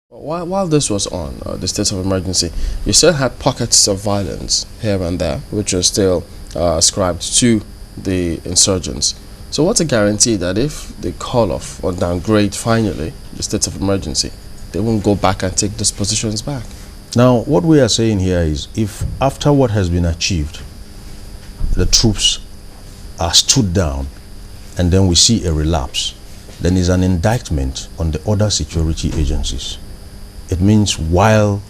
While this was on, the state of emergency, you still had pockets of violence here and there, which are still ascribed to the insurgents. So what's a guarantee that if they call off or downgrade finally the state of emergency, they won't go back and take those positions back? Now, what we are saying here is, if after what has been achieved, the troops are stood down, and then we see a relapse, then is an indictment on the other security agencies. It means while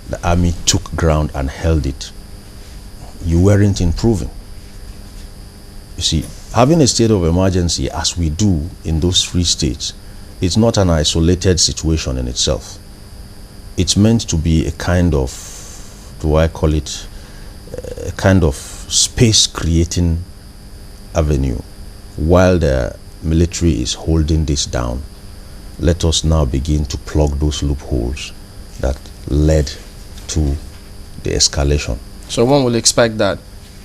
the army took ground and held it, you weren't improving. You see, having a state of emergency, as we do in those three states, it's not an isolated situation in itself. It's meant to be a kind of, do I call it, a kind of space-creating avenue. While the military is holding this down, let us now begin to plug those loopholes that led to the escalation. So one will expect that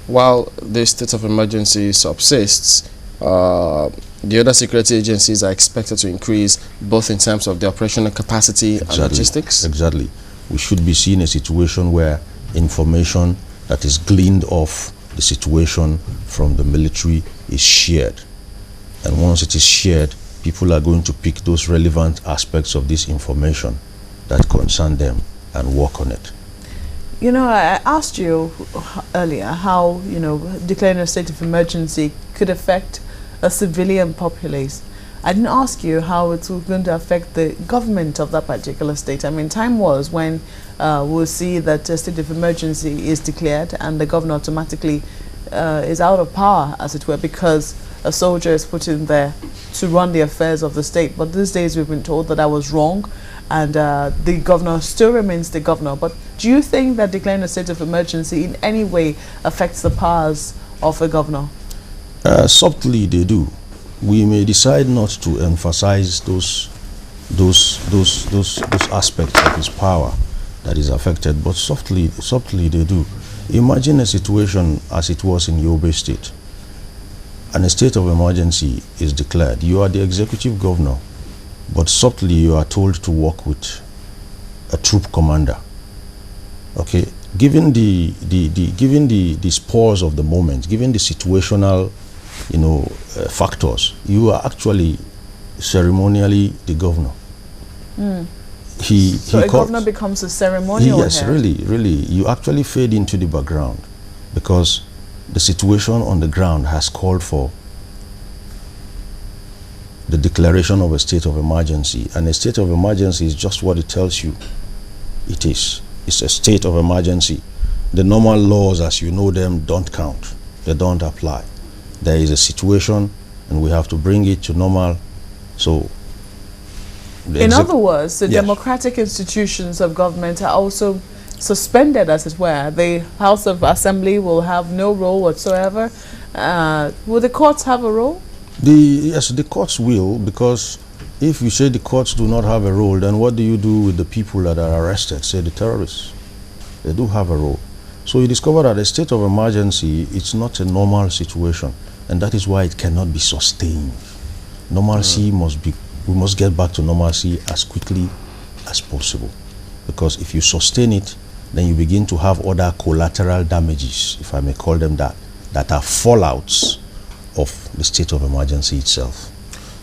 while the state of emergency subsists, the other security agencies are expected to increase both in terms of the operational capacity and logistics? Exactly. We should be seeing a situation where information that is gleaned off the situation from the military is shared. And once it is shared, people are going to pick those relevant aspects of this information that concern them and work on it. You know, I asked you earlier how, declaring a state of emergency could affect a civilian populace. I didn't ask you how it's going to affect the government of that particular state. I mean, time was when we'll see that a state of emergency is declared and the governor automatically is out of power, as it were, because a soldier is put in there to run the affairs of the state. But these days we've been told that that was wrong, and the governor still remains the governor. But do you think that declaring a state of emergency in any way affects the powers of a governor? Subtly they do. We may decide not to emphasize those aspects of his power that is affected, but subtly they do. Imagine a situation as it was in Yobe State, and a state of emergency is declared. You are the executive governor, but subtly you are told to work with a troop commander. Okay, given the spurs of the moment, given the situational, factors, you are actually ceremonially the governor. So a governor becomes a ceremonial Yes, head. really. You actually fade into the background because the situation on the ground has called for the declaration of a state of emergency. And a state of emergency is just what it tells you it is. It's a state of emergency. The normal laws as you know them don't count. They don't apply. There is a situation and we have to bring it to normal. So in other words, the Yes. democratic institutions of government are also suspended, as it were. The House of Assembly will have no role whatsoever. Will the courts have a role? Yes, the courts will, because if you say the courts do not have a role, then what do you do with the people that are arrested, say the terrorists? They do have a role. So you discover that a state of emergency, it's not a normal situation, and that is why it cannot be sustained. Normalcy we must get back to normalcy as quickly as possible, because if you sustain it, then you begin to have other collateral damages, if I may call them that are fallouts of the state of emergency itself.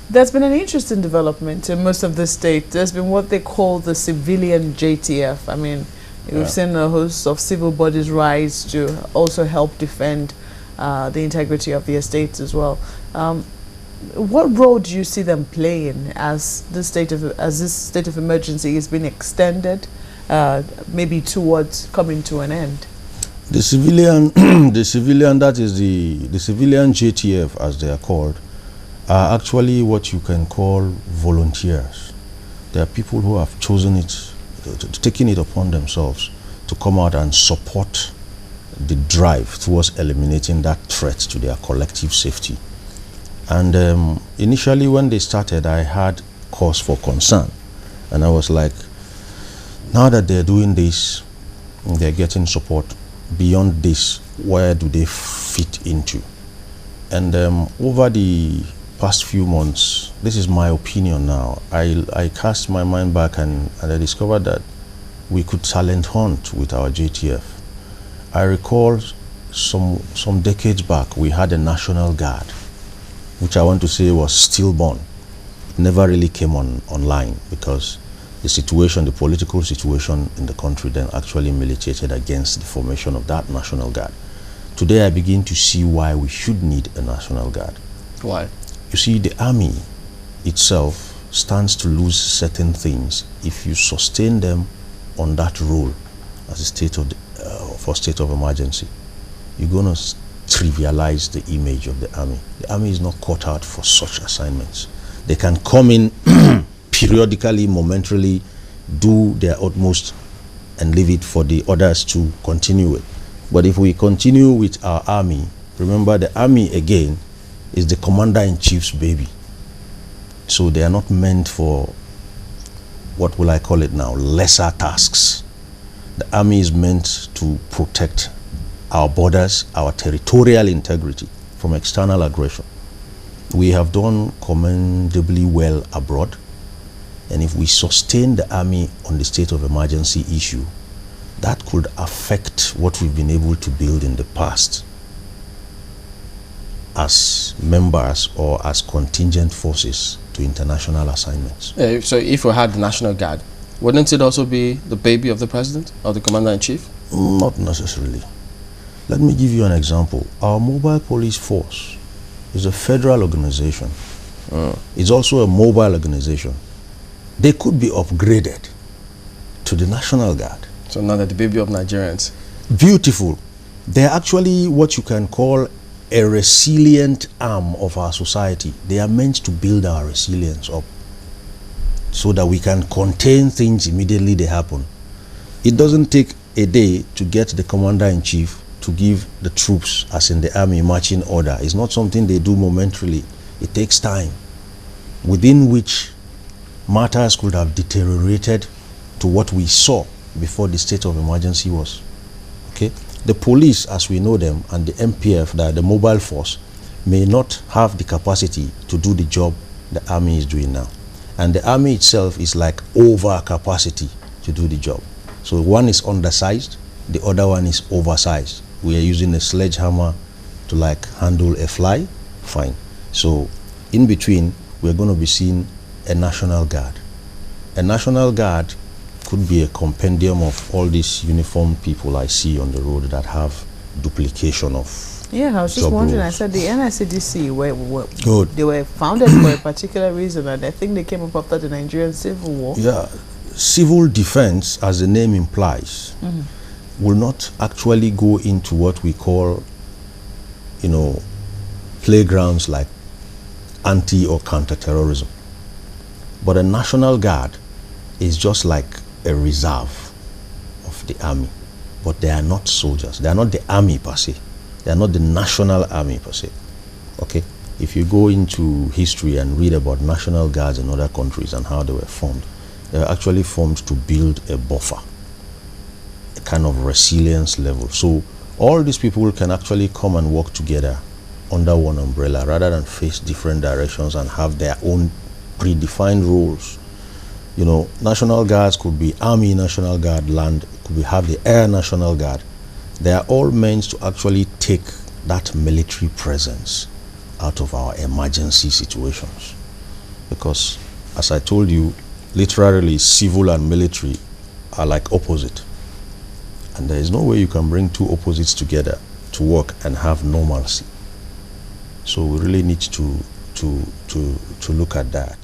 There's been an interesting development in most of the state. There's been what they call the civilian JTF. I mean, we've seen a host of civil bodies rise to also help defend the integrity of the estates as well. What role do you see them playing as this state of emergency is being extended, maybe towards coming to an end? The civilian, that is the civilian JTF, as they are called, are actually what you can call volunteers. They are people who have chosen it, taken it upon themselves to come out and support the drive towards eliminating that threat to their collective safety. And initially when they started, I had cause for concern. And I was like, now that they're doing this, they're getting support, beyond this, where do they fit into? And over the past few months, this is my opinion now, I cast my mind back and I discovered that we could talent hunt with our JTF. I recall some decades back, we had a National Guard, which I want to say was stillborn. It never really came online because the situation, the political situation in the country then actually militated against the formation of that National Guard. Today I begin to see why we should need a National Guard. Why? You see, the army itself stands to lose certain things if you sustain them on that role as a state of for state of emergency. You're going to trivialize the image of the army. The army is not cut out for such assignments. They can come in periodically, momentarily, do their utmost and leave it for the others to continue with. But if we continue with our army, remember the army again is the commander-in-chief's baby. So they are not meant for, what will I call it now, lesser tasks. The army is meant to protect our borders, our territorial integrity from external aggression. We have done commendably well abroad, and if we sustain the army on the state of emergency issue, that could affect what we've been able to build in the past as members or as contingent forces to international assignments. Yeah, so if we had the National Guard, wouldn't it also be the baby of the president or the commander-in-chief? Not necessarily. Let me give you an example. Our mobile police force is a federal organization. It's also a mobile organization. They could be upgraded to the National Guard. So now that the baby of Nigerians. Beautiful. They're actually what you can call a resilient arm of our society. They are meant to build our resilience up so that we can contain things immediately they happen. It doesn't take a day to get the commander-in-chief to give the troops, as in the army, marching order. It's not something they do momentarily. It takes time, within which matters could have deteriorated to what we saw before the state of emergency was. Okay? The police, as we know them, and the MPF, the mobile force, may not have the capacity to do the job the army is doing now. And the army itself is like over capacity to do the job. So one is undersized, the other one is oversized. We are using a sledgehammer to like handle a fly, fine. So in between, we're going to be seeing a National Guard. A National Guard could be a compendium of all these uniformed people I see on the road that have duplication of. Yeah, I was just wondering. roles. I said the NICDC Good. they were founded for a particular reason, and I think they came up after the Nigerian Civil War. Yeah, civil defense, as the name implies, will not actually go into what we call, you know, playgrounds like anti or counter-terrorism. But a National Guard is just like a reserve of the army. But they are not soldiers. They are not the army per se. They are not the national army per se. Okay? If you go into history and read about National Guards in other countries and how they were formed, they were actually formed to build a buffer, a kind of resilience level. So all these people can actually come and work together under one umbrella rather than face different directions and have their own predefined roles. You know, National Guards could be Army National Guard, land, could be have the Air National Guard. They are all meant to actually take that military presence out of our emergency situations. Because, as I told you, literally civil and military are like opposite. And there is no way you can bring two opposites together to work and have normalcy. So we really need to look at that.